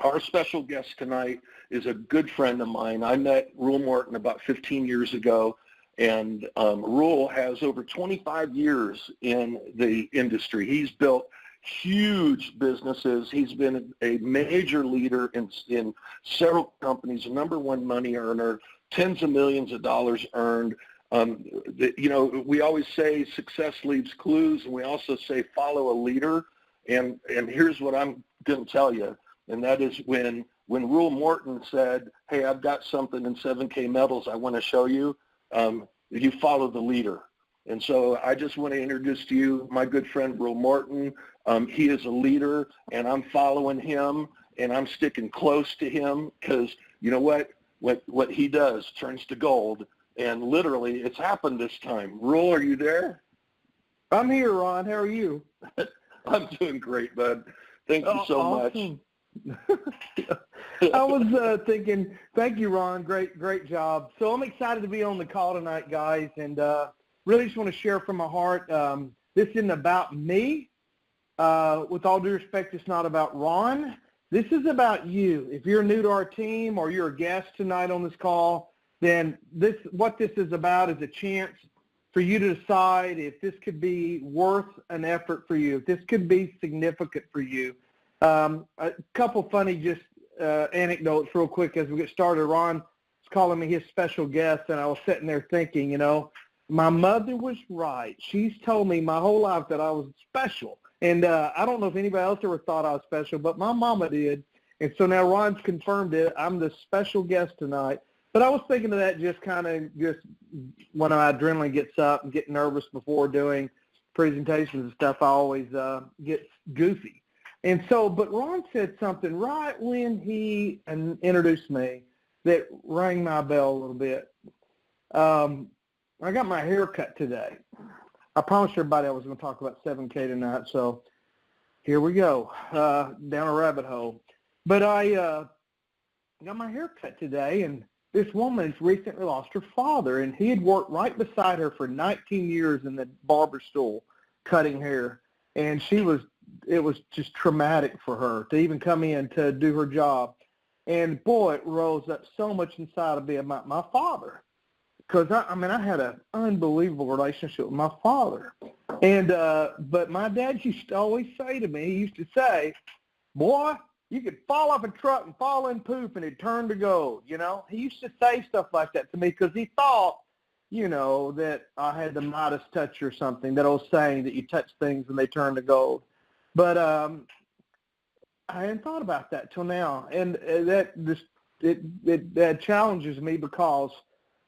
Our special guest tonight is a good friend of mine. I met Ruel Morton about 15 years ago, and Ruel has over 25 years in the industry. He's built huge businesses. He's been a major leader in several companies, a number one money earner, tens of millions of dollars earned. We always say success leaves clues, and we also say follow a leader. And here's what I'm going to tell you. And that is when Ruel Morton said, hey, I've got something in 7K metals I want to show you, you follow the leader. And so I just want to introduce to you my good friend Ruel Morton. He is a leader, and I'm following him, and I'm sticking close to him because you know what he does turns to gold. And literally, it's happened this time. Ruel, are you there? I'm here, Ron. How are you? I'm doing great, bud. Thank you so awesome. much. I was thinking, thank you, Ron. Great job. So I'm excited to be on the call tonight, guys, and really just want to share from my heart. This isn't about me. With all due respect, it's not about Ron. This is about you. If you're new to our team or you're a guest tonight on this call, then what this is about is a chance for you to decide if this could be worth an effort for you, if this could be significant for you. A couple funny anecdotes real quick as we get started. Ron was calling me his special guest, and I was sitting there thinking, my mother was right. She's told me my whole life that I was special. And I don't know if anybody else ever thought I was special, but my mama did. And so now Ron's confirmed it. I'm the special guest tonight. But I was thinking of that just when my adrenaline gets up and get nervous before doing presentations and stuff, I always get goofy. And so, but Ron said something right when he introduced me that rang my bell a little bit. I got my hair cut today. I promised everybody I was going to talk about 7K tonight, so here we go, down a rabbit hole. But I got my hair cut today, and this woman has recently lost her father, and he had worked right beside her for 19 years in the barber stool cutting hair, and it was just traumatic for her to even come in to do her job. And, boy, it rose up so much inside of me about my father. Because, I had an unbelievable relationship with my father. And but my dad used to always say to me, he used to say, boy, you could fall off a truck and fall in poop and it'd turn to gold, He used to say stuff like that to me because he thought, that I had the Midas touch or something, that old saying that you touch things and they turn to gold. But I hadn't thought about that till now. And that challenges me because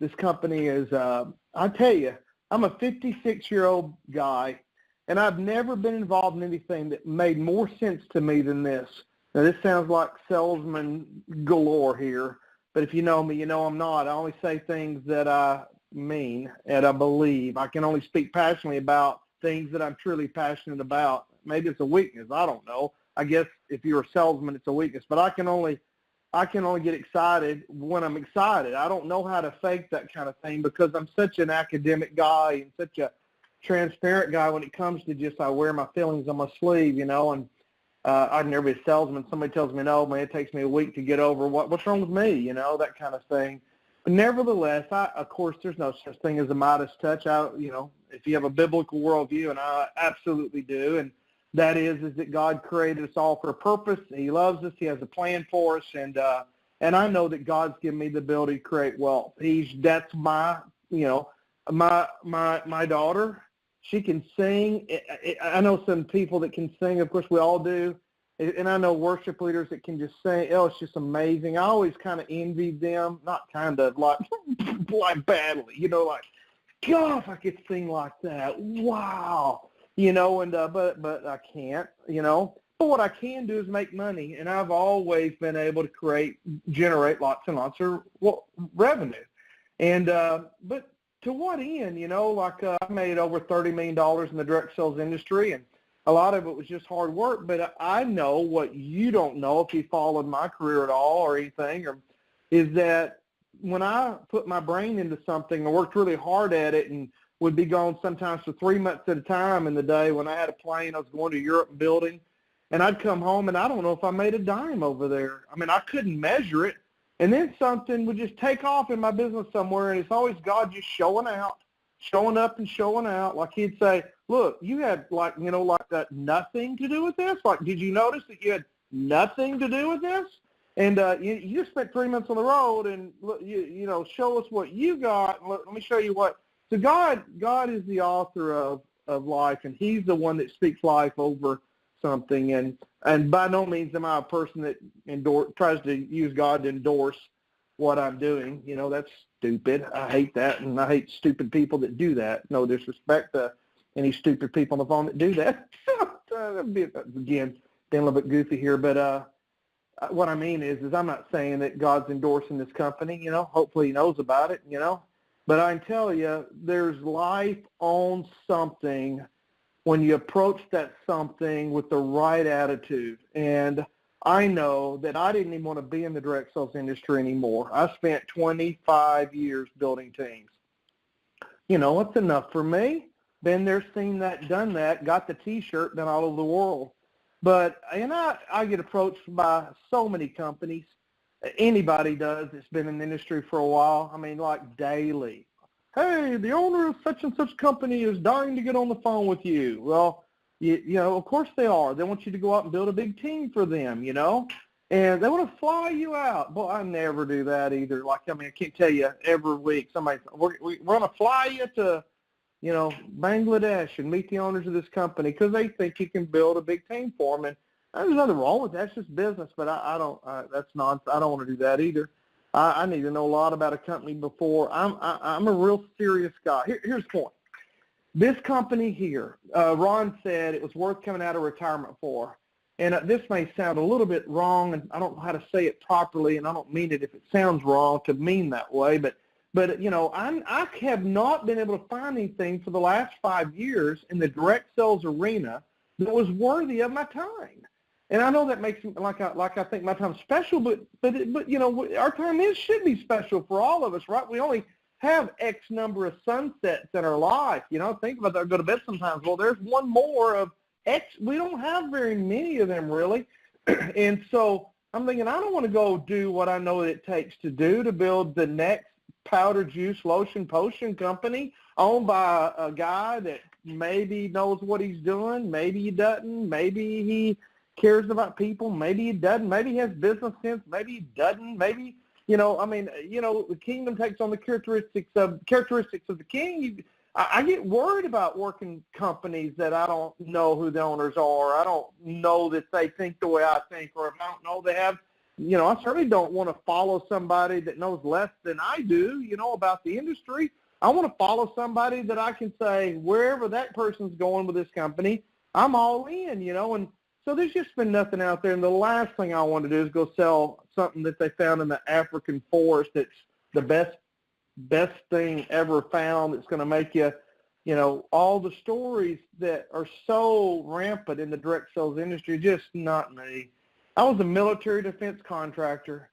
this company is, I tell you, I'm a 56-year-old guy, and I've never been involved in anything that made more sense to me than this. Now, this sounds like salesman galore here, but if you know me, you know I'm not. I only say things that I mean and I believe. I can only speak passionately about things that I'm truly passionate about. Maybe it's a weakness. I don't know. I guess if you're a salesman, it's a weakness. But I can only get excited when I'm excited. I don't know how to fake that kind of thing because I'm such an academic guy and such a transparent guy when it comes to just I wear my feelings on my sleeve, and I'd never be a salesman. Somebody tells me, no, man, it takes me a week to get over what's wrong with me, that kind of thing. But nevertheless, of course, there's no such thing as a Midas touch. If you have a biblical worldview, and I absolutely do, and that is that God created us all for a purpose. He loves us. He has a plan for us, and I know that God's given me the ability to create wealth. That's my daughter. She can sing. I know some people that can sing. Of course, we all do, and I know worship leaders that can just sing. Oh, it's just amazing. I always kind of envied them, not kind of like badly, like, God, if I could sing like that, wow. But I can't, But what I can do is make money, and I've always been able to generate lots and lots of revenue. And but to what end, I made over $30 million in the direct sales industry, and a lot of it was just hard work. But I know what you don't know if you followed my career at all or anything, is that when I put my brain into something, I worked really hard at it and would be gone sometimes for 3 months at a time in the day. When I had a plane, I was going to Europe and building. and I'd come home, and I don't know if I made a dime over there. I mean, I couldn't measure it. And then something would just take off in my business somewhere, and it's always God just showing up and showing out. Like he'd say, look, you had like that nothing to do with this. Like, did you notice that you had nothing to do with this? And you just spent 3 months on the road, and show us what you got. And let me show you what. So God is the author of life, and he's the one that speaks life over something. And by no means am I a person that tries to use God to endorse what I'm doing. That's stupid. I hate that, and I hate stupid people that do that. No disrespect to any stupid people on the phone that do that. Again, being a little bit goofy here, but what I mean is I'm not saying that God's endorsing this company. Hopefully he knows about it. But I can tell you, there's life on something when you approach that something with the right attitude. And I know that I didn't even want to be in the direct sales industry anymore. I spent 25 years building teams. It's enough for me. Been there, seen that, done that, got the T-shirt, been all over the world. But, I get approached by so many companies. Anybody does that's been in the industry for a while. I mean, like daily. Hey, the owner of such and such company is dying to get on the phone with you. Well, of course they are. They want you to go out and build a big team for them, and they want to fly you out. Boy, I never do that either. Like, I can't tell you every week we're going to fly you to, Bangladesh and meet the owners of this company because they think you can build a big team for them. And there's nothing wrong with that. It's just business, but I don't. That's nonsense. I don't want to do that either. I need to know a lot about a company before. I'm a real serious guy. Here's the point. This company here, Ron said it was worth coming out of retirement for. And this may sound a little bit wrong, and I don't know how to say it properly, and I don't mean it if it sounds wrong to mean that way. But I have not been able to find anything for the last 5 years in the direct sales arena that was worthy of my time. And I know that makes like I think my time's special, but our time should be special for all of us, right? We only have X number of sunsets in our life. Think about that. Go to bed sometimes. Well, there's one more of X. We don't have very many of them really, and so I'm thinking I don't want to go do what I know it takes to do to build the next powder juice lotion potion company owned by a guy that maybe knows what he's doing, maybe he doesn't, maybe he cares about people, maybe he doesn't, maybe he has business sense, maybe he doesn't, maybe the kingdom takes on the characteristics of the king. I get worried about working companies that I don't know who the owners are. I don't know that they think the way I think, or if I don't know they have. I certainly don't want to follow somebody that knows less than I do, about the industry. I want to follow somebody that I can say, wherever that person's going with this company, I'm all in, and so there's just been nothing out there. And the last thing I want to do is go sell something that they found in the African forest that's the best thing ever found that's going to make you, all the stories that are so rampant in the direct sales industry, just not me. I was a military defense contractor.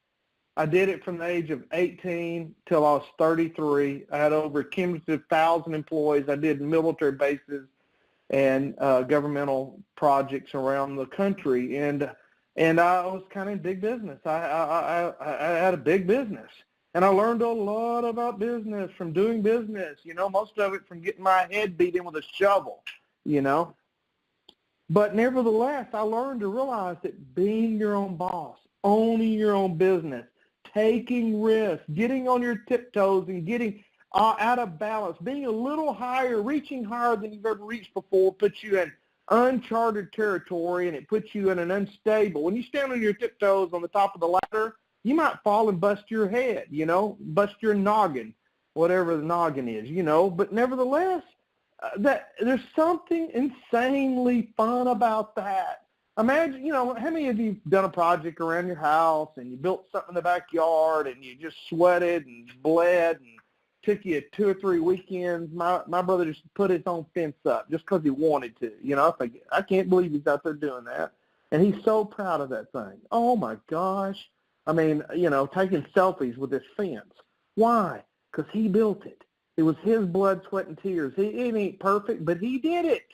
I did it from the age of 18 till I was 33. I had over 10,000 employees. I did military bases and governmental projects around the country, and I was kind of in big business. I had a big business, and I learned a lot about business from doing business. Most of it from getting my head beat in with a shovel. But nevertheless, I learned to realize that being your own boss, owning your own business, taking risks, getting on your tiptoes and getting out of balance, being a little higher, reaching higher than you've ever reached before, puts you in uncharted territory, and it puts you in an unstable. When you stand on your tiptoes on the top of the ladder, you might fall and bust your head, bust your noggin, whatever the noggin is, But nevertheless, that there's something insanely fun about that. Imagine, how many of you have done a project around your house and you built something in the backyard and you just sweated and bled and took you 2 or 3 weekends. My brother just put his own fence up just because he wanted to. I think, I can't believe he's out there doing that. And he's so proud of that thing. Oh, my gosh. Taking selfies with his fence. Why? Because he built it. It was his blood, sweat, and tears. It ain't perfect, but he did it.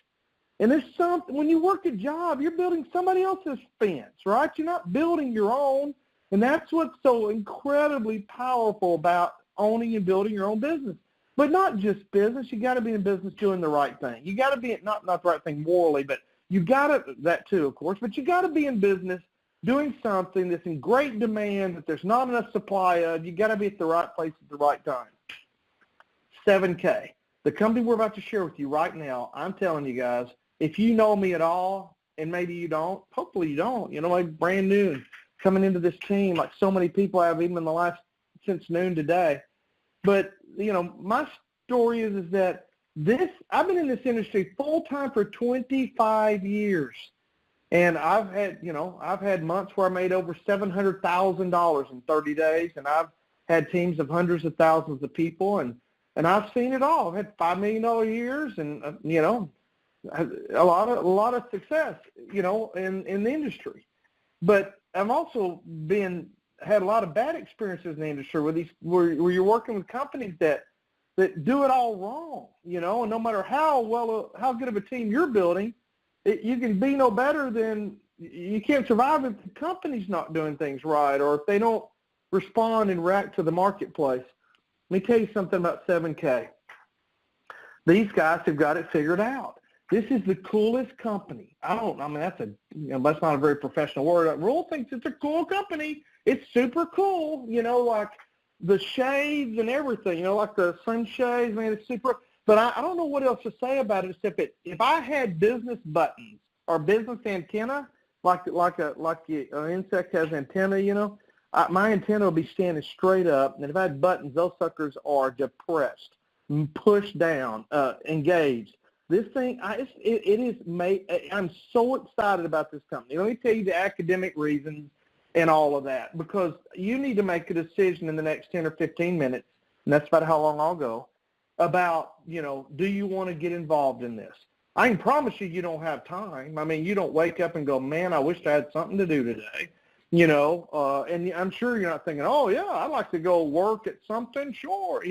And there's something, when you work a job, you're building somebody else's fence, right? You're not building your own. And that's what's so incredibly powerful about owning and building your own business. But not just business. You got to be in business doing the right thing. You got to be, not the right thing morally, but you got to, that too, of course, but you got to be in business doing something that's in great demand, that there's not enough supply of. You got to be at the right place at the right time. 7K. The company we're about to share with you right now, I'm telling you guys, if you know me at all, and maybe you don't, hopefully you don't, you know, like brand new and coming into this team, like so many people have even in the last, since noon today. But, you know, my story is that I've been in this industry full-time for 25 years. And I've had months where I made over $700,000 in 30 days, and I've had teams of hundreds of thousands of people, and I've seen it all. I've had $5 million years, and a lot of success, in the industry. But I've also had a lot of bad experiences in the industry where you're working with companies that do it all wrong, and no matter how good of a team you're building, you can be no better than, you can't survive if the company's not doing things right or if they don't respond and react to the marketplace. Let me tell you something about 7K. These guys have got it figured out. This is the coolest company. That's not a very professional word. Ruel thinks it's a cool company. It's super cool, like the shades and everything, like the sunshades, man, it's super. But I don't know what else to say about it except if I had business buttons or business antenna, like an insect has antenna, my antenna would be standing straight up. And if I had buttons, those suckers are depressed, pushed down, engaged. This thing, I'm so excited about this company. Let me tell you the academic reasons and all of that, because you need to make a decision in the next 10 or 15 minutes, and that's about how long I'll go, about, do you want to get involved in this? I can promise you don't have time. I mean, you don't wake up and go, man, I wish I had something to do today, and I'm sure you're not thinking, oh, yeah, I'd like to go work at something. Sure.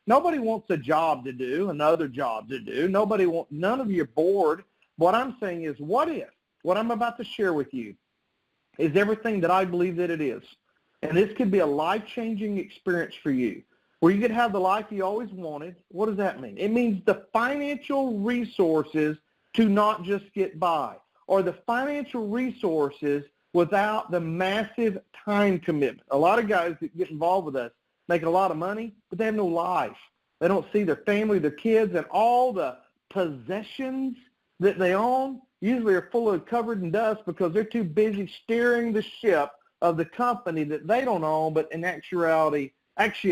Nobody wants a job to do, another job to do. None of you are bored. What I'm saying is, what I'm about to share with you is everything that I believe that it is. And this could be a life-changing experience for you, where you could have the life you always wanted. What does that mean? It means the financial resources to not just get by, or the financial resources without the massive time commitment. A lot of guys that get involved with us make a lot of money, but they have no life. They don't see their family, their kids, and all the possessions that they own usually are covered in dust because they're too busy steering the ship of the company that they don't own, but in actuality owns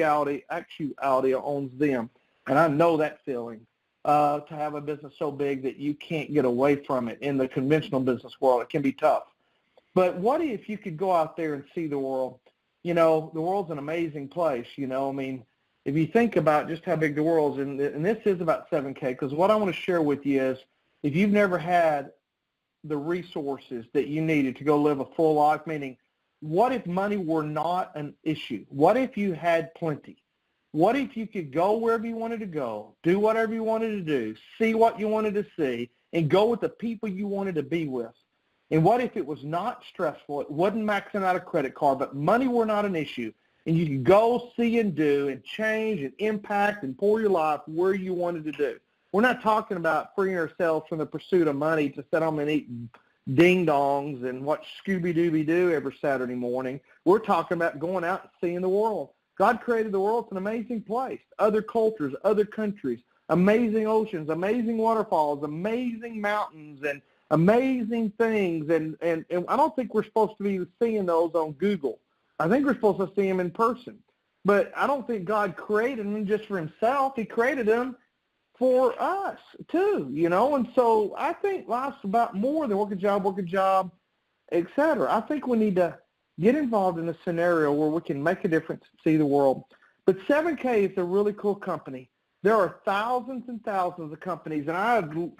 them. And I know that feeling, to have a business so big that you can't get away from it. In the conventional business world, it can be tough. But what if you could go out there and see the world? The world's an amazing place, if you think about just how big the world is, and this is about 7K, because what I want to share with you is, if you've never had the resources that you needed to go live a full life, meaning, what if money were not an issue? What if you had plenty? What if you could go wherever you wanted to go, do whatever you wanted to do, see what you wanted to see, and go with the people you wanted to be with? And what if it was not stressful, it wasn't maxing out a credit card, but money were not an issue, and you could go, see, and do, and change, and impact, and pour your life where you wanted to do? We're not talking about freeing ourselves from the pursuit of money to sit home and eat ding-dongs and watch Scooby-Dooby-Doo every Saturday morning. We're talking about going out and seeing the world. God created the world. It's an amazing place. Other cultures, other countries, amazing oceans, amazing waterfalls, amazing mountains, and amazing things. And I don't think we're supposed to be seeing those on Google. I think we're supposed to see them in person. But I don't think God created them just for himself. He created them for us too, and so I think life's about more than work a job, etc. I think we need to get involved in a scenario where we can make a difference, see the world. But 7K is a really cool company. There are thousands and thousands of companies, and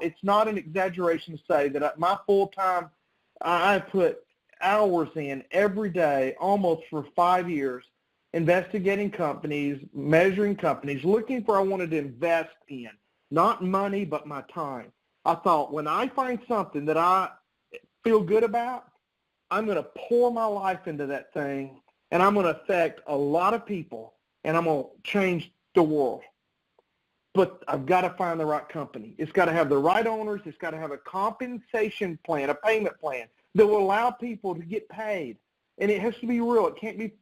it's not an exaggeration to say that my full-time, I put hours in every day, almost for 5 years, investigating companies, measuring companies, looking for I wanted to invest in, not money, but my time. I thought, when I find something that I feel good about, I'm going to pour my life into that thing, and I'm going to affect a lot of people, and I'm going to change the world. But I've got to find the right company. It's got to have the right owners. It's got to have a compensation plan, a payment plan that will allow people to get paid. And it has to be real. It can't be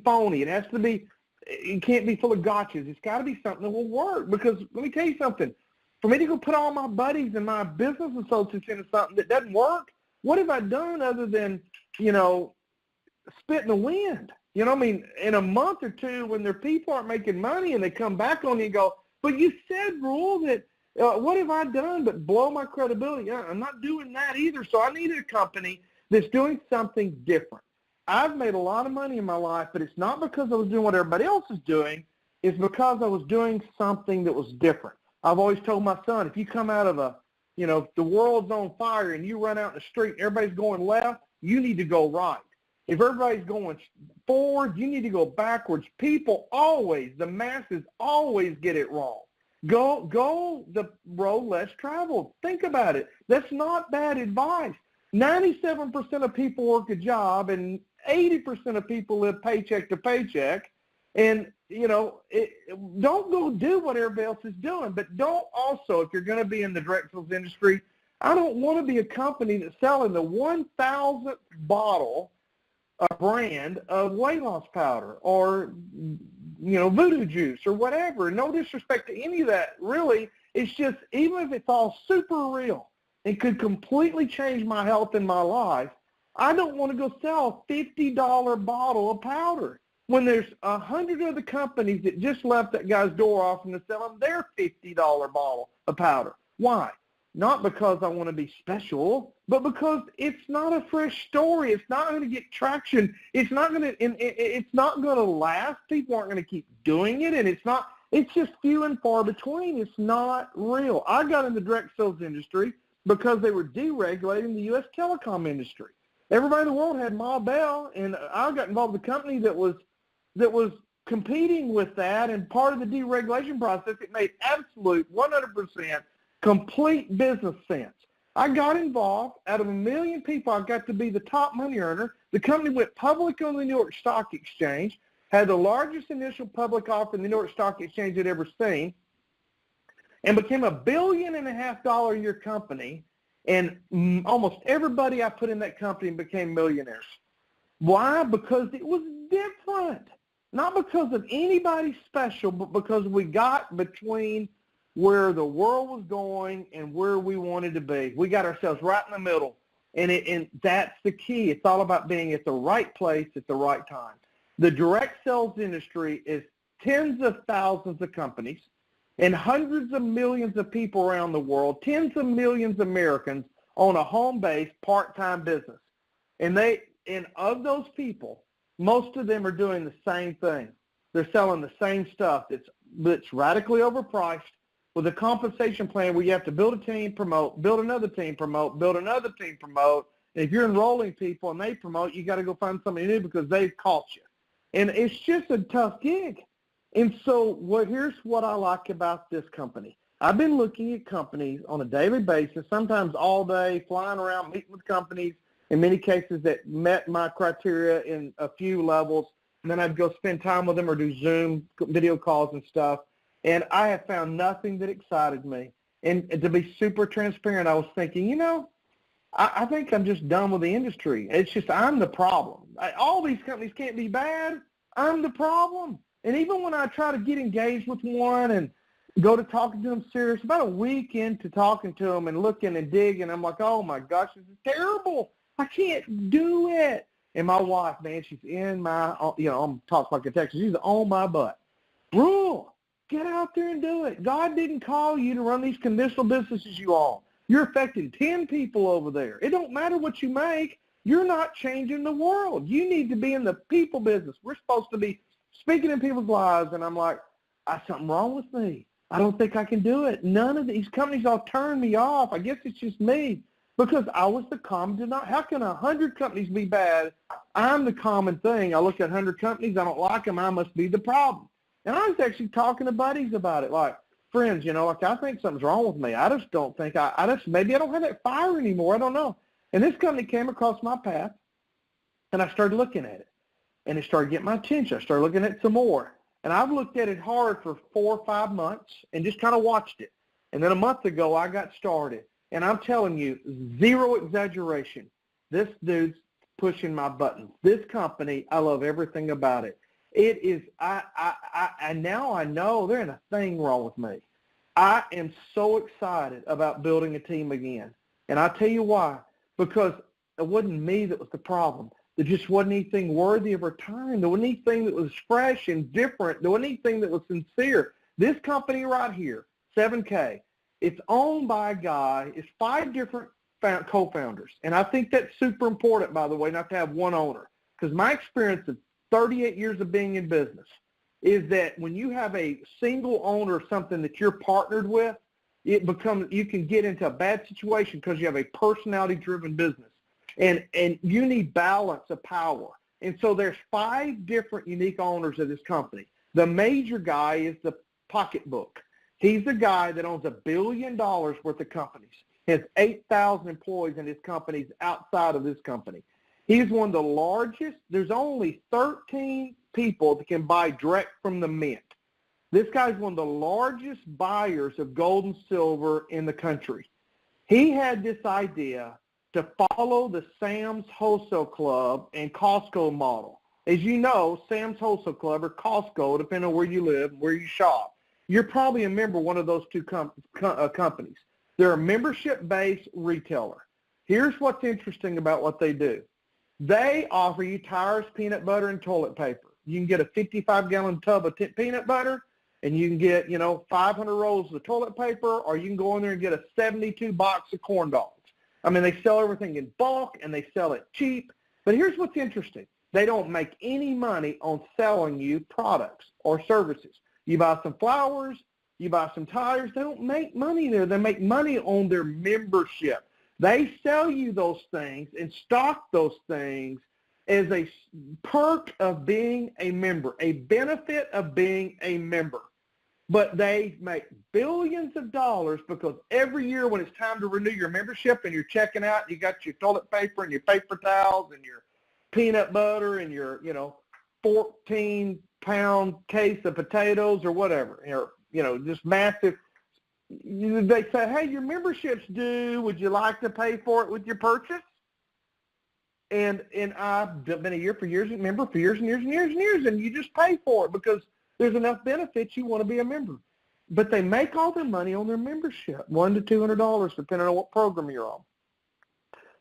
phony. It can't be full of gotchas. It's got to be something that will work. Because let me tell you something. For me to go put all my buddies and my business associates into something that doesn't work, what have I done other than, spit in the wind? I mean, in a month or two, when their people aren't making money and they come back on you and go, but you said, Ruel, that what have I done but blow my credibility? I'm not doing that either. So I needed a company that's doing something different. I've made a lot of money in my life, but it's not because I was doing what everybody else is doing. It's because I was doing something that was different. I've always told my son, if you come out of the world's on fire and you run out in the street and everybody's going left, you need to go right. If everybody's going forward, you need to go backwards. People always, the masses always get it wrong. Go the road less traveled. Think about it. That's not bad advice. 97% of people work a job and 80% of people live paycheck to paycheck. And, don't go do what everybody else is doing. But don't also, if you're going to be in the direct sales industry, I don't want to be a company that's selling the 1,000th bottle, a brand of weight loss powder or, voodoo juice or whatever. No disrespect to any of that, really. It's just, even if it's all super real and could completely change my health and my life, I don't want to go sell a $50 bottle of powder when there's 100 other companies that just left that guy's door off and they're selling their $50 bottle of powder. Why? Not because I want to be special, but because it's not a fresh story. It's not going to get traction. It's not going to last. People aren't going to keep doing it, and it's just few and far between. It's not real. I got in the direct sales industry because they were deregulating the U.S. telecom industry. Everybody in the world had Ma Bell, and I got involved with a company that was competing with that, and part of the deregulation process, it made absolute 100% complete business sense. I got involved. Out of 1 million people, I got to be the top money earner. The company went public on the New York Stock Exchange, had the largest initial public offer the New York Stock Exchange had ever seen, and became $1.5 billion a year company. And almost everybody I put in that company became millionaires. Why? Because it was different. Not because of anybody special, but because we got between where the world was going and where we wanted to be. We got ourselves right in the middle, and that's the key. It's all about being at the right place at the right time. The direct sales industry is tens of thousands of companies and hundreds of millions of people around the world, tens of millions of Americans on a home-based part-time business. And of those people, most of them are doing the same thing. They're selling the same stuff that's radically overpriced, with a compensation plan where you have to build a team, promote, build another team, promote, build another team, promote. And if you're enrolling people and they promote, you got to go find somebody new because they've caught you. And it's just a tough gig. And so here's what I like about this company. I've been looking at companies on a daily basis, sometimes all day, flying around, meeting with companies, in many cases that met my criteria in a few levels. And then I'd go spend time with them or do Zoom video calls and stuff. And I have found nothing that excited me. And to be super transparent, I was thinking, I think I'm just done with the industry. It's just I'm the problem. All these companies can't be bad. I'm the problem. And even when I try to get engaged with one and go to talking to them serious, about a week into talking to them and looking and digging, I'm like, oh, my gosh, this is terrible. I can't do it. And my wife, man, she's in my, I'm talking like a Texas. She's on my butt. Ruel, get out there and do it. God didn't call you to run these conventional businesses you own. You're affecting 10 people over there. It don't matter what you make. You're not changing the world. You need to be in the people business. We're supposed to be speaking in people's lives. And I'm like, something wrong with me. I don't think I can do it. None of these companies all turn me off. I guess it's just me because I was the common denominator. How can 100 companies be bad? I'm the common thing. I look at 100 companies. I don't like them. I must be the problem. And I was actually talking to buddies about it. Like, friends, like I think something's wrong with me. I just don't think maybe I don't have that fire anymore. I don't know. And this company came across my path, and I started looking at it, and it started getting my attention. I started looking at it some more, and I've looked at it hard for 4 or 5 months and just kind of watched it. And then a month ago, I got started, and I'm telling you, zero exaggeration, this dude's pushing my buttons. This company, I love everything about it. It is, now I know there ain't a thing wrong with me. I am so excited about building a team again. And I'll tell you why. Because it wasn't me that was the problem. There just wasn't anything worthy of our time. There wasn't anything that was fresh and different. There wasn't anything that was sincere. This company right here, 7K, it's owned by a guy. It's 5 different co-founders. And I think that's super important, by the way, not to have one owner. Because my experience of 38 years of being in business is that when you have a single owner of something that you're partnered with, you can get into a bad situation because you have a personality-driven business. And you need balance of power. And so there's 5 different unique owners of this company. The major guy is the pocketbook. He's the guy that owns $1 billion worth of companies. He has 8,000 employees in his companies outside of this company. He's one of the largest. There's only 13 people that can buy direct from the mint. This guy's one of the largest buyers of gold and silver in the country. He had this idea to follow the Sam's Wholesale Club and Costco model. As you know, Sam's Wholesale Club or Costco, depending on where you live, where you shop, you're probably a member of one of those two companies. They're a membership-based retailer. Here's what's interesting about what they do. They offer you tires, peanut butter, and toilet paper. You can get a 55-gallon tub of peanut butter, and you can get, 500 rolls of toilet paper, or you can go in there and get a 72 box of corn dogs. I mean, they sell everything in bulk, and they sell it cheap. But here's what's interesting. They don't make any money on selling you products or services. You buy some flowers, you buy some tires. They don't make money there. They make money on their membership. They sell you those things and stock those things as a perk of being a member, a benefit of being a member. But they make billions of dollars because every year when it's time to renew your membership and you're checking out, you got your toilet paper and your paper towels and your peanut butter and your, 14-pound case of potatoes or whatever, just massive. They say, hey, your membership's due. Would you like to pay for it with your purchase? And I've been a member for years and years and years and years, and you just pay for it because there's enough benefits you want to be a member. But they make all their money on their membership, $100 to $200, depending on what program you're on.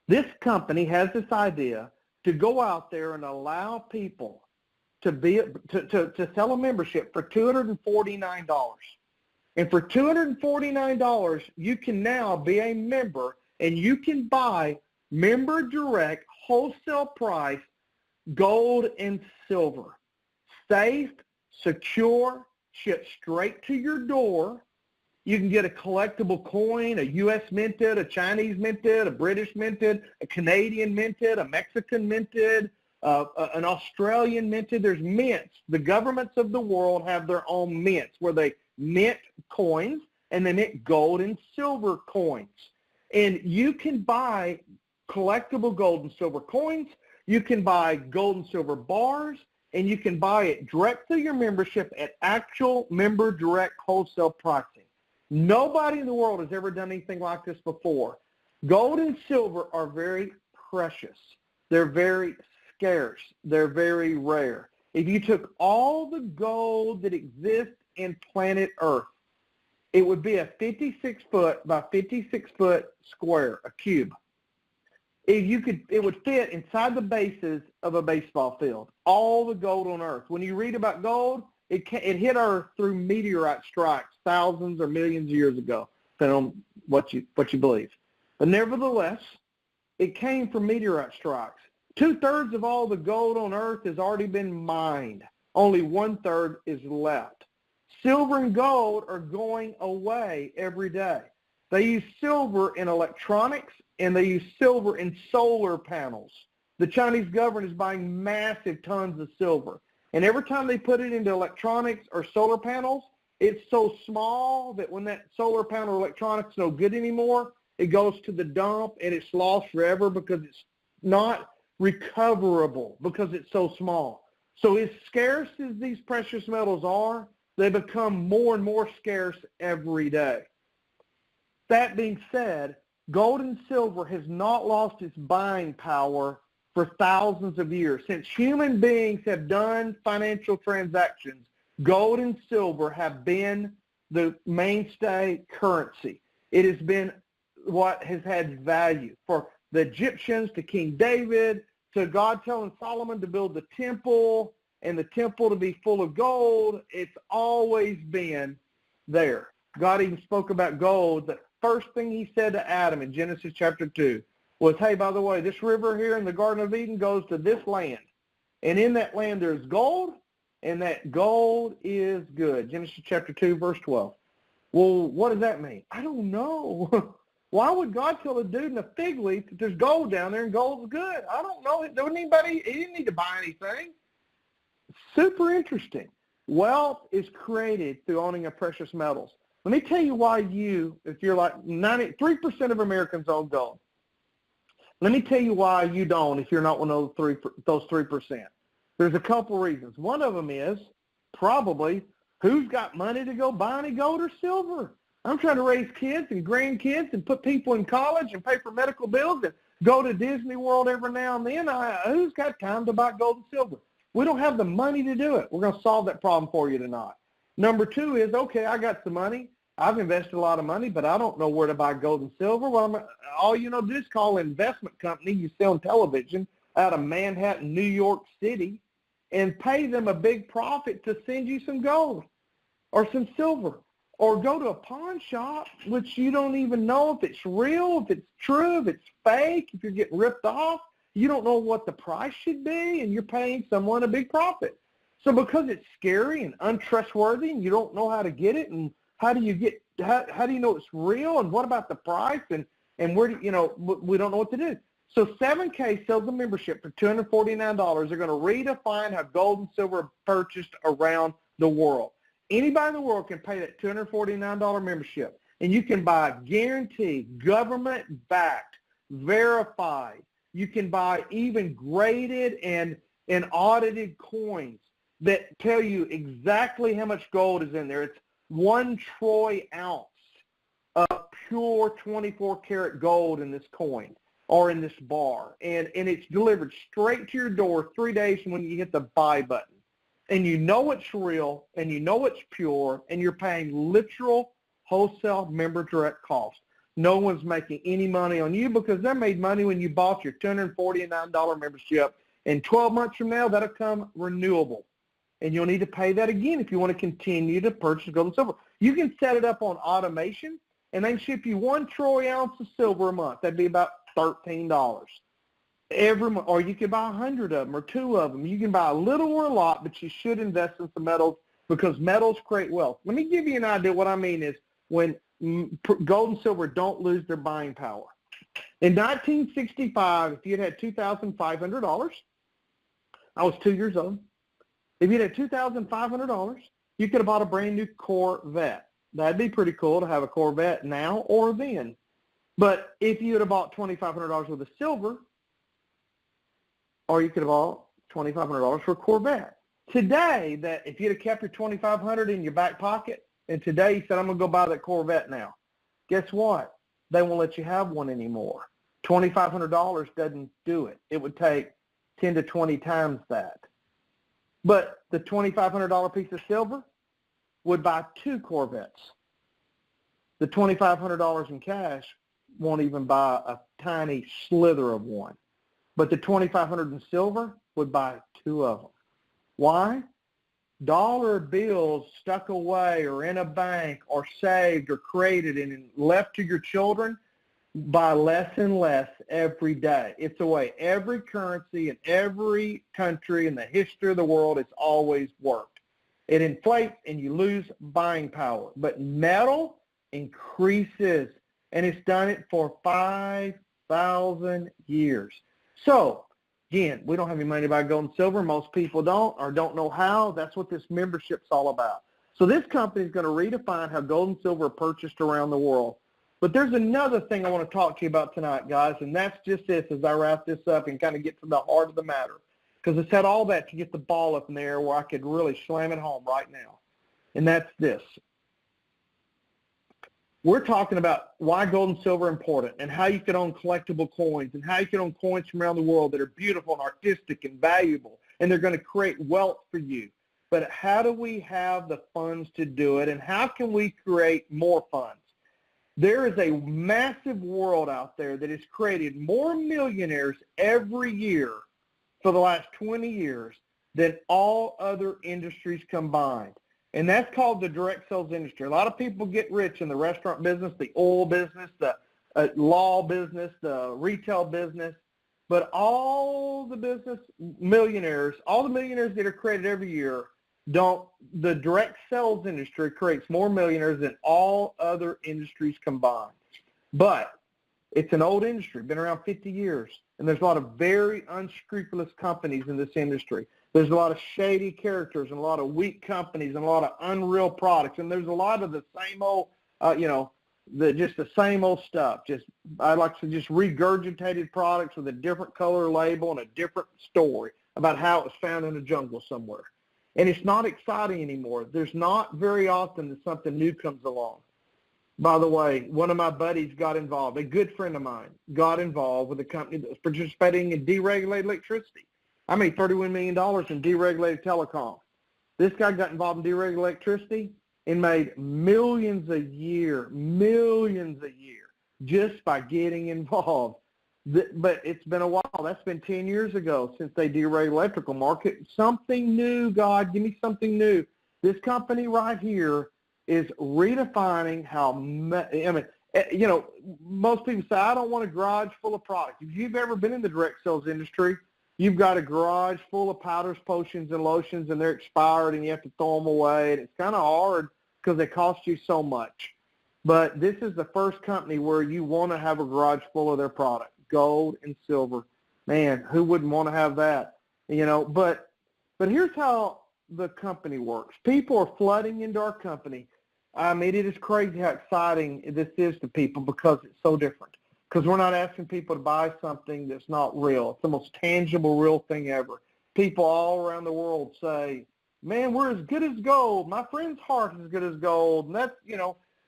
This company has this idea to go out there and allow people to sell a membership for $249. And for $249, you can now be a member, and you can buy member direct wholesale price gold and silver. Safe, secure, shipped straight to your door. You can get a collectible coin, a U.S. minted, a Chinese minted, a British minted, a Canadian minted, a Mexican minted, an Australian minted. There's mints. The governments of the world have their own mints where they mint coins and they mint gold and silver coins. And you can buy collectible gold and silver coins. You can buy gold and silver bars, and you can buy it direct through your membership at actual member direct wholesale pricing. Nobody in the world has ever done anything like this before. Gold and silver are very precious. They're very scarce. They're very rare. If you took all the gold that exists in planet Earth, it would be a 56-foot by 56-foot square, a cube. It would fit inside the bases of a baseball field, all the gold on Earth. When you read about gold, it hit Earth through meteorite strikes thousands or millions of years ago, depending on what you believe. But nevertheless, it came from meteorite strikes. 2/3 of all the gold on Earth has already been mined. Only 1/3 is left. Silver and gold are going away every day. They use silver in electronics, and they use silver in solar panels. The Chinese government is buying massive tons of silver. And every time they put it into electronics or solar panels, It's so small that when that solar panel electronics is no good anymore, it goes to the dump and it's lost forever because it's not recoverable because it's so small. So as scarce as these precious metals are, they become more and more scarce every day. That being said, gold and silver has not lost its buying power for thousands of years. Since human beings have done financial transactions, gold and silver have been the mainstay currency. It has been what has had value. For the Egyptians to King David, to God telling Solomon to build the temple and the temple to be full of gold, it's always been there. God even spoke about gold. The first thing he said to Adam in Genesis chapter 2 was, hey, by the way, this river here in the Garden of Eden goes to this land. And in that land there's gold, and that gold is good. Genesis chapter 2, verse 12. Well, what does that mean? I don't know. Why would God tell a dude in a fig leaf that there's gold down there and gold's good? I don't know. There wasn't anybody, he didn't need to buy anything. Super interesting. Wealth is created through owning of precious metals. Let me tell you why if you're like 93% of Americans own gold. Let me tell you why you don't if you're not one of those 3%. There's a couple reasons. One of them is probably who's got money to go buy any gold or silver? I'm trying to raise kids and grandkids and put people in college and pay for medical bills and go to Disney World every now and then. Who's got time to buy gold and silver? We don't have the money to do it. We're going to solve that problem for you tonight. Number two is, okay, I got some money. I've invested a lot of money, but I don't know where to buy gold and silver. Well, all you know to do is call an investment company you sell on television out of Manhattan, New York City, and pay them a big profit to send you some gold or some silver. Or go to a pawn shop, which you don't even know if it's real, if it's true, if it's fake, if you're getting ripped off. You don't know what the price should be, and you're paying someone a big profit. So because it's scary and untrustworthy, and you don't know how to get it, and how do you know it's real, and what about the price, and where do we don't know what to do. So 7K sells a membership for $249. They're going to redefine how gold and silver are purchased around the world. Anybody in the world can pay that $249 membership, and you can buy guaranteed, government-backed, verified. You can buy even graded and audited coins that tell you exactly how much gold is in there. It's 1 troy ounce of pure 24-karat gold in this coin or in this bar, and it's delivered straight to your door 3 days from when you hit the buy button. And you know it's real, and you know it's pure, and you're paying literal wholesale member direct cost. No one's making any money on you because they made money when you bought your $249 membership. And 12 months from now, that'll come renewable. And you'll need to pay that again if you want to continue to purchase gold and silver. You can set it up on automation, and they can ship you 1 troy ounce of silver a month. That'd be about $13. Every month, or you can buy 100 of them or 2 of them. You can buy a little or a lot, but you should invest in some metals because metals create wealth. Let me give you an idea. What I mean is when gold and silver don't lose their buying power. In 1965, if you'd had $2,500, I was 2 years old. If you'd had $2,500, you could have bought a brand new Corvette. That'd be pretty cool to have a Corvette now or then. But if you had bought $2,500 worth of silver, or you could have bought $2,500 for a Corvette. Today, that if you'd have kept your $2,500 in your back pocket, and today you said, I'm going to go buy that Corvette now, guess what? They won't let you have one anymore. $2,500 doesn't do it. It would take 10 to 20 times that. But the $2,500 piece of silver would buy 2 Corvettes. The $2,500 in cash won't even buy a tiny slither of one. But the $2,500 in silver would buy 2 of them. Why? Dollar bills stuck away or in a bank or saved or created and left to your children buy less and less every day. It's the way every currency in every country in the history of the world has always worked. It inflates and you lose buying power. But metal increases, and it's done it for 5,000 years. So, again, we don't have any money to buy gold and silver. Most people don't or don't know how. That's what this membership's all about. So this company is going to redefine how gold and silver are purchased around the world. But there's another thing I want to talk to you about tonight, guys, and that's just this as I wrap this up and kind of get to the heart of the matter. Because I said all that to get the ball up in the air where I could really slam it home right now. And that's this. We're talking about why gold and silver are important and how you can own collectible coins and how you can own coins from around the world that are beautiful and artistic and valuable, and they're going to create wealth for you. But how do we have the funds to do it, and how can we create more funds? There is a massive world out there that has created more millionaires every year for the last 20 years than all other industries combined. And that's called the direct sales industry. A lot of people get rich in the restaurant business, the oil business, the law business, the retail business. But all the business millionaires, all the millionaires that are created every year, the direct sales industry creates more millionaires than all other industries combined. But it's an old industry, been around 50 years, and there's a lot of very unscrupulous companies in this industry. There's a lot of shady characters and a lot of weak companies and a lot of unreal products, and there's a lot of the same old, just the same old stuff. I like to just regurgitated products with a different color label and a different story about how it was found in a jungle somewhere. And it's not exciting anymore. There's not very often that something new comes along. By the way, one of my buddies got involved, a good friend of mine, got involved with a company that was participating in deregulated electricity. I made $31 million in deregulated telecom. This guy got involved in deregulated electricity and made millions a year, just by getting involved. But it's been a while. That's been 10 years ago since they deregulated the electrical market. Something new, God, give me something new. This company right here is redefining how, most people say, I don't want a garage full of products. If you've ever been in the direct sales industry, you've got a garage full of powders, potions, and lotions, and they're expired, and you have to throw them away. And it's kind of hard because they cost you so much. But this is the first company where you want to have a garage full of their product, gold and silver. Man, who wouldn't want to have that? But here's how the company works. People are flooding into our company. I mean, it is crazy how exciting this is to people because it's so different. Because we're not asking people to buy something that's not real. It's the most tangible, real thing ever. People all around the world say, man, we're as good as gold. My friend's heart is as good as gold. And that's,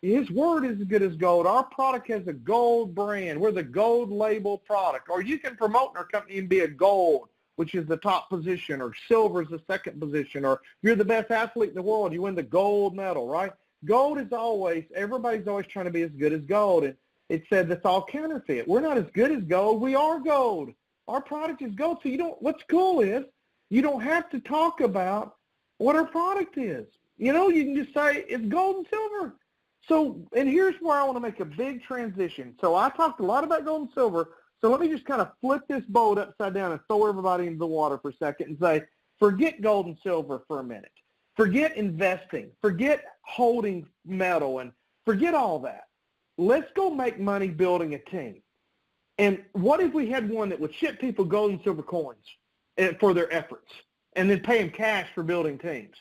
his word is as good as gold. Our product has a gold brand. We're the gold label product. Or you can promote in our company and be a gold, which is the top position, or silver is the second position, or you're the best athlete in the world. You win the gold medal, right? Gold is everybody's always trying to be as good as gold. And it said that's all counterfeit. We're not as good as gold. We are gold. Our product is gold. So what's cool is you don't have to talk about what our product is. You can just say it's gold and silver. So, and here's where I want to make a big transition. So I talked a lot about gold and silver. So let me just kind of flip this boat upside down and throw everybody into the water for a second and say, forget gold and silver for a minute. Forget investing. Forget holding metal and forget all that. Let's go make money building a team. And what if we had one that would ship people gold and silver coins for their efforts and then pay them cash for building teams?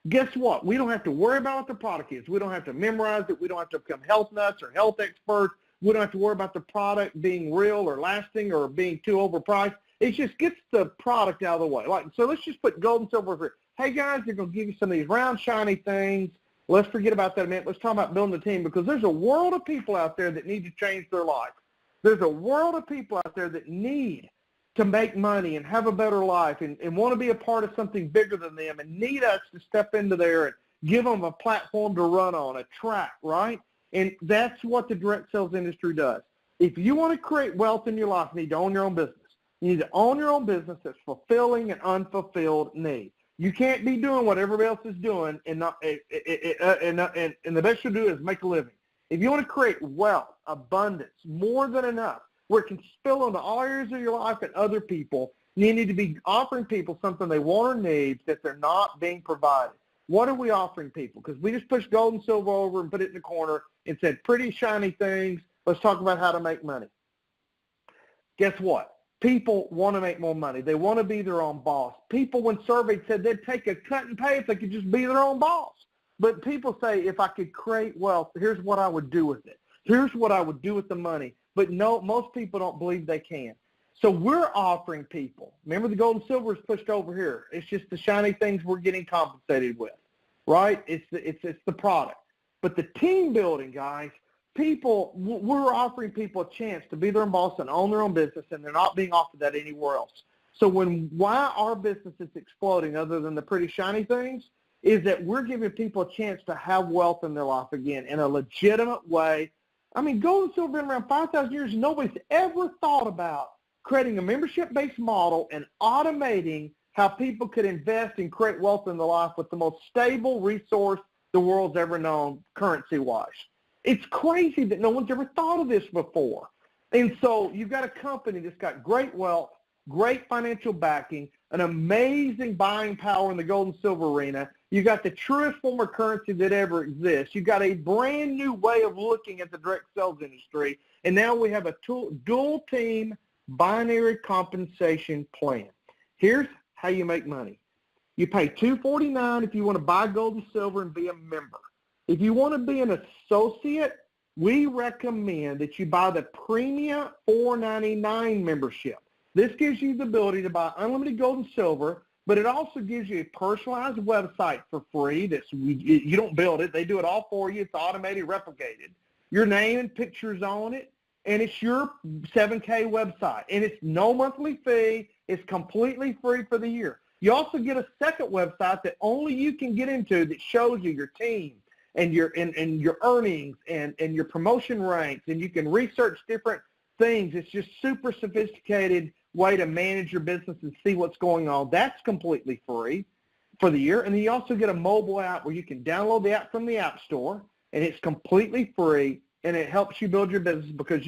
Guess what? We don't have to worry about what the product is. We don't have to memorize it. We don't have to become health nuts or health experts. We don't have to worry about the product being real or lasting or being too overpriced. It just gets the product out of the way. So let's just put gold and silver for, hey, guys, they're going to give you some of these round, shiny things. Let's forget about that a minute. Let's talk about building a team because there's a world of people out there that need to change their life. There's a world of people out there that need to make money and have a better life and want to be a part of something bigger than them and need us to step into there and give them a platform to run on, a track, right? And that's what the direct sales industry does. If you want to create wealth in your life, you need to own your own business. You need to own your own business that's fulfilling an unfulfilled need. You can't be doing what everybody else is doing and the best you'll do is make a living. If you want to create wealth, abundance, more than enough, where it can spill into all areas of your life and other people, you need to be offering people something they want or need that they're not being provided. What are we offering people? Because we just pushed gold and silver over and put it in the corner and said pretty shiny things. Let's talk about how to make money. Guess what? People want to make more money. They want to be their own boss. People, when surveyed, said they'd take a cut and pay if they could just be their own boss. But people say, if I could create wealth, here's what I would do with it. Here's what I would do with the money. But no, most people don't believe they can. So we're offering people. Remember, the gold and silver is pushed over here. It's just the shiny things we're getting compensated with, right? It's the product. But the team building, guys, we're offering people a chance to be their own boss and own their own business, and they're not being offered that anywhere else. So why our business is exploding, other than the pretty shiny things, is that we're giving people a chance to have wealth in their life again in a legitimate way. I mean, gold and silver been around 5,000 years, and nobody's ever thought about creating a membership-based model and automating how people could invest and create wealth in their life with the most stable resource the world's ever known currency-wise. It's crazy that no one's ever thought of this before. And so you've got a company that's got great wealth, great financial backing, an amazing buying power in the gold and silver arena. You got the truest form of currency that ever exists. You got a brand new way of looking at the direct sales industry. And now we have a dual team binary compensation plan. Here's how you make money. You pay $249 if you want to buy gold and silver and be a member. If you want to be an associate, we recommend that you buy the premium $499 membership. This gives you the ability to buy unlimited gold and silver, but it also gives you a personalized website for free. You don't build it. They do it all for you. It's automated, replicated. Your name and pictures on it, and it's your 7K website. And it's no monthly fee. It's completely free for the year. You also get a second website that only you can get into that shows you your team and your earnings and your promotion ranks, and you can research different things. It's just super sophisticated way to manage your business and see what's going on. That's completely free for the year. And then you also get a mobile app where you can download the app from the App Store, and it's completely free, and it helps you build your business because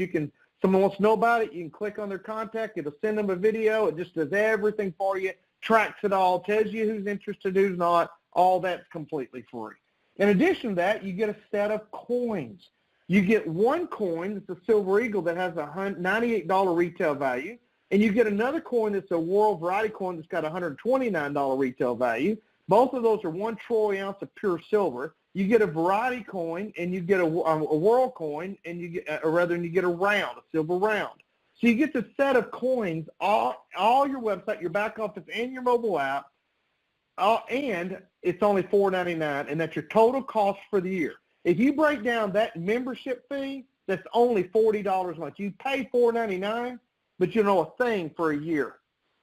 someone wants to know about it, you can click on their contact, it'll send them a video, it just does everything for you, tracks it all, tells you who's interested, who's not, all that's completely free. In addition to that, you get a set of coins. You get one coin that's a Silver Eagle that has a $98 retail value, and you get another coin that's a World Variety coin that's got a $129 retail value. Both of those are 1 troy ounce of pure silver. You get a Variety coin, and you get a World coin, and you get a round, a silver round. So you get the set of coins, all your website, your back office, and your mobile app, and it's only $4.99, and that's your total cost for the year. If you break down that membership fee, that's only $40 a month. You pay $4.99, but you know a thing for a year.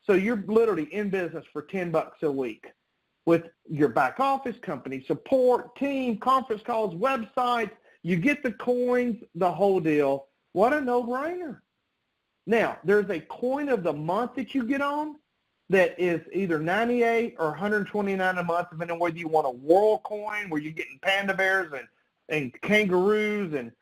So you're literally in business for $10 a week with your back office, company support, team, conference calls, websites. You get the coins, the whole deal. What a no-brainer. Now, there's a coin of the month that you get on that is either $98 or $129 a month, depending on whether you want a World coin where you're getting panda bears and kangaroos and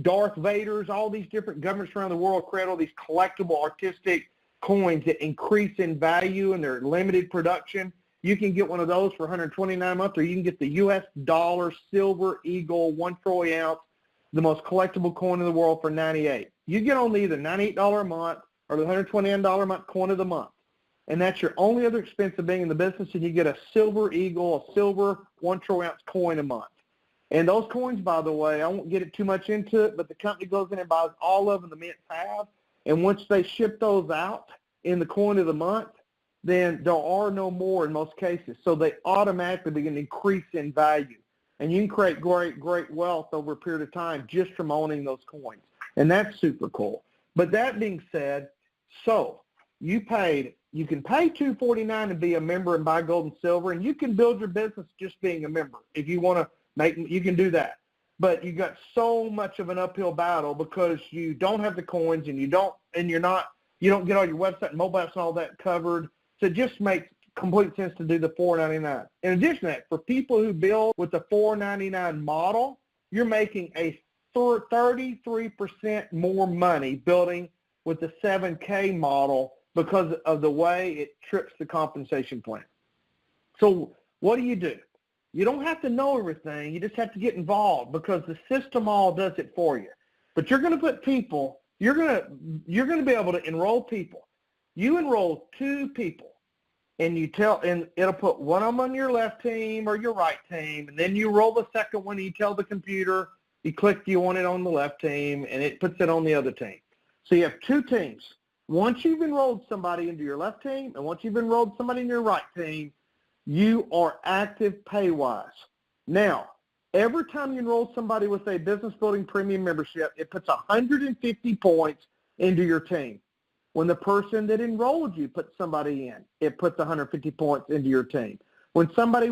Darth Vaders, all these different governments around the world create all these collectible artistic coins that increase in value and they're limited production. You can get one of those for $129 a month, or you can get the U.S. dollar Silver Eagle 1 troy ounce, the most collectible coin in the world, for $98. You get on either $98 a month or the $129 a month coin of the month. And that's your only other expense of being in the business, and you get a Silver Eagle, a silver 1 troy ounce coin a month. And those coins, by the way, I won't get it too much into it, but the company goes in and buys all of them the mints have, and once they ship those out in the coin of the month, then there are no more in most cases. So they automatically begin to increase in value. And you can create great wealth over a period of time just from owning those coins. And that's super cool. But that being said, so you can pay $249 and be a member and buy gold and silver, and you can build your business just being a member. If you want to you can do that. But you got so much of an uphill battle because you don't have the coins, and you don't get all your website and mobile apps and all that covered. So it just makes complete sense to do the $4.99. In addition to that, for people who build with the $4.99 model, you're making a 33% more money building with the 7K model because of the way it trips the compensation plan. So what do? You don't have to know everything. You just have to get involved because the system all does it for you. But you're going to put people, you're going to be able to enroll people. You enroll 2 people and and it'll put one of them on your left team or your right team, and then you roll the second one, and you tell the computer, you click you want it on the left team, and it puts it on the other team. So you have two teams. Once you've enrolled somebody into your left team and once you've enrolled somebody in your right team, you are active pay-wise. Now, every time you enroll somebody with a business building premium membership, it puts 150 points into your team. When the person that enrolled you puts somebody in, it puts 150 points into your team. When somebody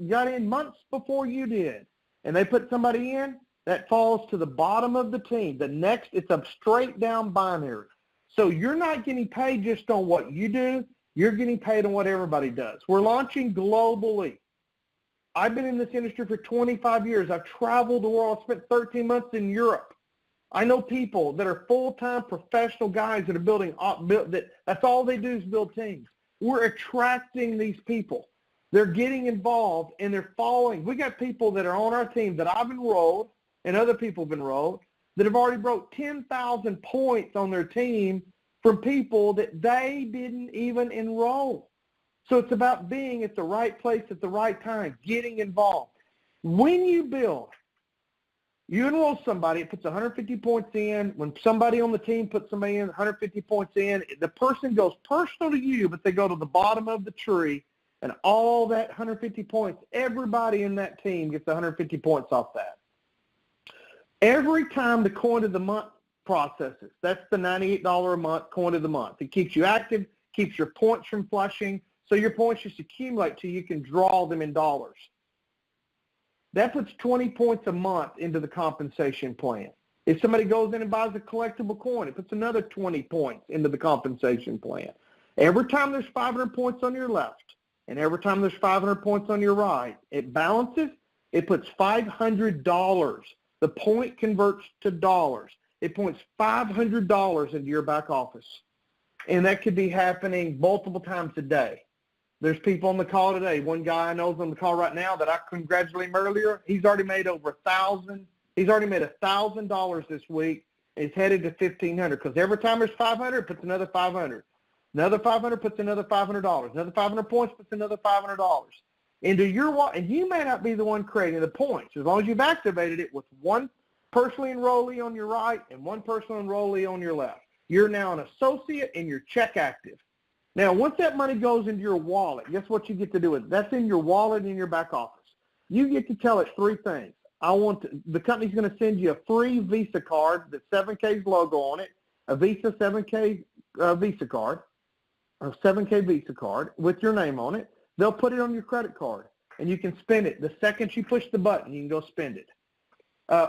got in months before you did, and they put somebody in, that falls to the bottom of the team. The next, it's a straight down binary. So you're not getting paid just on what you do. You're getting paid on what everybody does. We're launching globally. I've been in this industry for 25 years. I've traveled the world. I spent 13 months in Europe. I know people that are full-time professional guys that are building, that's all they do is build teams. We're attracting these people. They're getting involved, and they're following. We got people that are on our team that I've enrolled and other people have enrolled that have already broke 10,000 points on their team from people that they didn't even enroll. So it's about being at the right place at the right time, getting involved. When you build, you enroll somebody, it puts 150 points in. When somebody on the team puts somebody in, 150 points in, the person goes personal to you, but they go to the bottom of the tree, and all that 150 points, everybody in that team gets 150 points off that. Every time the coin of the month processes, that's the $98 a month coin of the month. It keeps you active, keeps your points from flushing, so your points just accumulate till you can draw them in dollars. That puts 20 points a month into the compensation plan. If somebody goes in and buys a collectible coin, it puts another 20 points into the compensation plan. Every time there's 500 points on your left, and every time there's 500 points on your right, it balances, it puts $500. The point converts to dollars. It points $500 into your back office. And that could be happening multiple times a day. There's people on the call today. One guy I know is on the call right now that I congratulated him earlier. He's already made over $1,000. He's already made $1,000 this week. And he's headed to $1,500 because every time there's 500, it puts another 500. Another 500 puts another $500. Another 500 points puts another $500 into your wallet. And you may not be the one creating the points as long as you've activated it with one personal enrollee on your right and one personal enrollee on your left. You're now an associate and you're check active. Now, once that money goes into your wallet, guess what you get to do with it? That's in your wallet and in your back office. You get to tell it three things. The company's going to send you a free Visa card that's 7K's logo on it, a Visa 7K Visa card, a 7K Visa card with your name on it. They'll put it on your credit card, and you can spend it. The second you push the button, you can go spend it.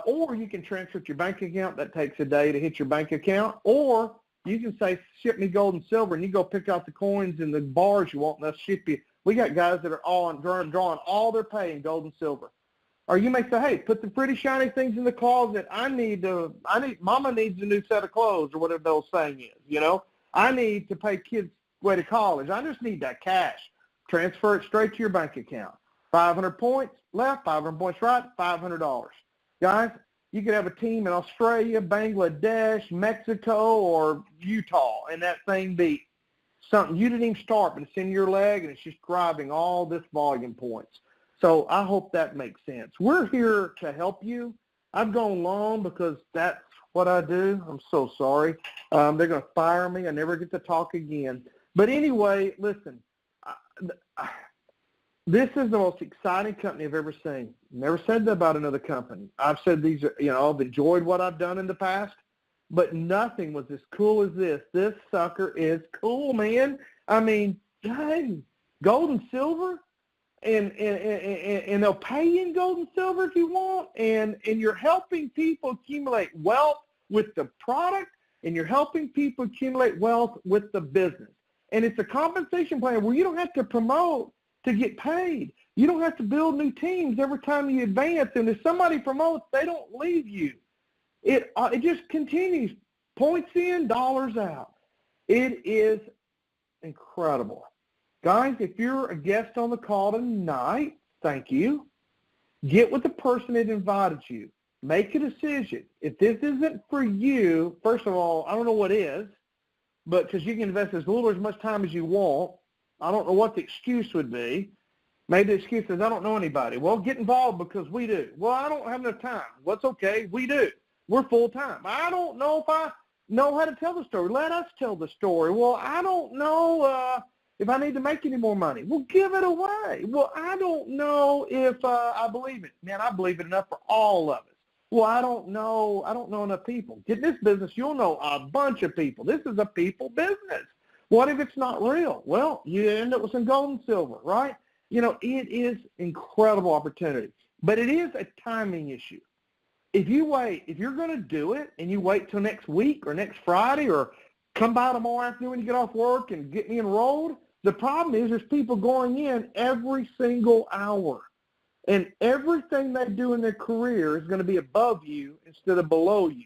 Or you can transfer it to your bank account. That takes a day to hit your bank account. Or you can say, ship me gold and silver, and you go pick out the coins and the bars you want, and they'll ship you. We got guys that are drawing all their pay in gold and silver. Or you may say, hey, put the pretty shiny things in the closet. Mama needs a new set of clothes, or whatever the old saying is, you know. I need to pay kids' way to college. I just need that cash. Transfer it straight to your bank account. 500 points left, 500 points right, $500. Guys, you could have a team in Australia, Bangladesh, Mexico, or Utah, and that thing be something you didn't even start, but it's in your leg, and it's just driving all this volume points. So I hope that makes sense. We're here to help you. I've gone long because that's what I do. I'm so sorry. They're going to fire me. I never get to talk again. But anyway, listen, this is the most exciting company I've ever seen. Never said that about another company. I've said these are, I've enjoyed what I've done in the past, but nothing was as cool as this. This sucker is cool, man. I mean, hey, gold and silver, and they'll pay you in gold and silver if you want, and you're helping people accumulate wealth with the product, and you're helping people accumulate wealth with the business. And it's a compensation plan where you don't have to promote to get paid. You don't have to build new teams every time you advance. And if somebody promotes, they don't leave you. It just continues. Points in, dollars out. It is incredible. Guys, if you're a guest on the call tonight, thank you. Get with the person that invited you. Make a decision. If this isn't for you, first of all, I don't know what is, but because you can invest as little or as much time as you want, I don't know what the excuse would be. Maybe the excuse is I don't know anybody. Well, get involved because we do. Well, I don't have enough time. What's okay? We do. We're full time. I don't know if I know how to tell the story. Let us tell the story. Well, I don't know if I need to make any more money. Well, give it away. Well, I don't know if I believe it. Man, I believe it enough for all of us. Well, I don't know enough people. Get in this business, you'll know a bunch of people. This is a people business. What if it's not real? Well, you end up with some gold and silver, right? You know, it is incredible opportunity, but it is a timing issue. If you're going to do it and you wait till next week or next Friday or come by tomorrow afternoon when you get off work and get me enrolled, the problem is there's people going in every single hour. And everything they do in their career is going to be above you instead of below you,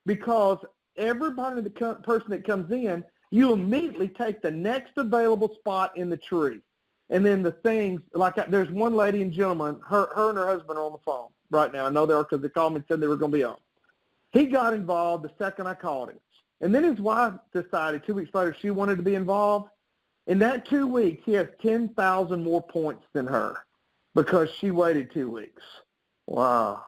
because everybody, the person that comes in, you immediately take the next available spot in the tree. And then the things, like there's one lady and gentleman, her and her husband are on the phone right now. I know they are because they called me and said they were going to be on. He got involved the second I called him. And then his wife decided 2 weeks later she wanted to be involved. In that 2 weeks, he has 10,000 more points than her, because she waited 2 weeks. Wow.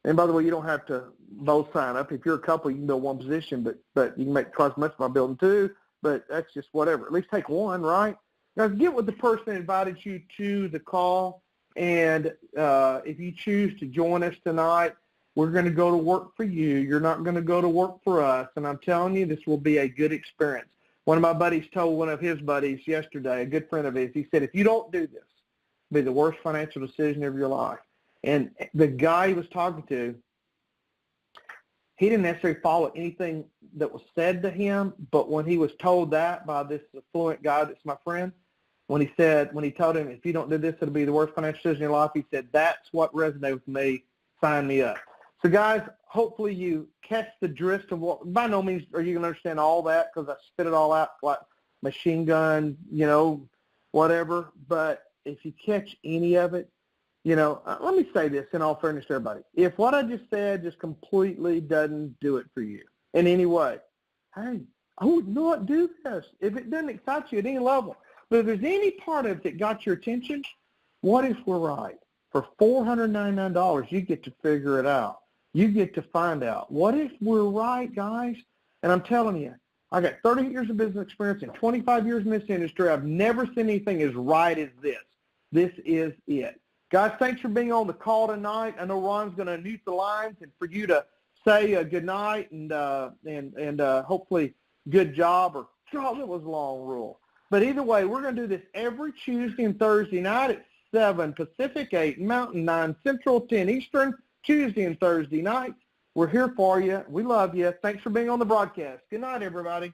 And by the way, you don't have to both sign up. If you're a couple, you can build one position, but you can make twice as much by building two, but that's just whatever. At least take one, right? Now, get with the person that invited you to the call, and if you choose to join us tonight, we're going to go to work for you. You're not going to go to work for us, and I'm telling you, this will be a good experience. One of my buddies told one of his buddies yesterday, a good friend of his, he said, if you don't do this, be the worst financial decision of your life. And the guy he was talking to, he didn't necessarily follow anything that was said to him, but when he was told that by this affluent guy that's my friend, when he told him, if you don't do this, it'll be the worst financial decision of your life, he said, that's what resonated with me, sign me up. So guys, hopefully you catch the drift of what, by no means are you going to understand all that, because I spit it all out like machine gun, whatever, but if you catch any of it, let me say this in all fairness to everybody. If what I just said just completely doesn't do it for you in any way, hey, I would not do this if it doesn't excite you at any level. But if there's any part of it that got your attention, what if we're right? For $499, you get to figure it out. You get to find out. What if we're right, guys? And I'm telling you, I got 30 years of business experience and 25 years in this industry. I've never seen anything as right as this. This is it. Guys, thanks for being on the call tonight. I know Ron's going to mute the lines, and for you to say good night and hopefully good job, or God, it was a long rule. But either way, we're going to do this every Tuesday and Thursday night at 7 Pacific, 8 Mountain, 9 Central, 10 Eastern, Tuesday and Thursday nights. We're here for you. We love you. Thanks for being on the broadcast. Good night, everybody.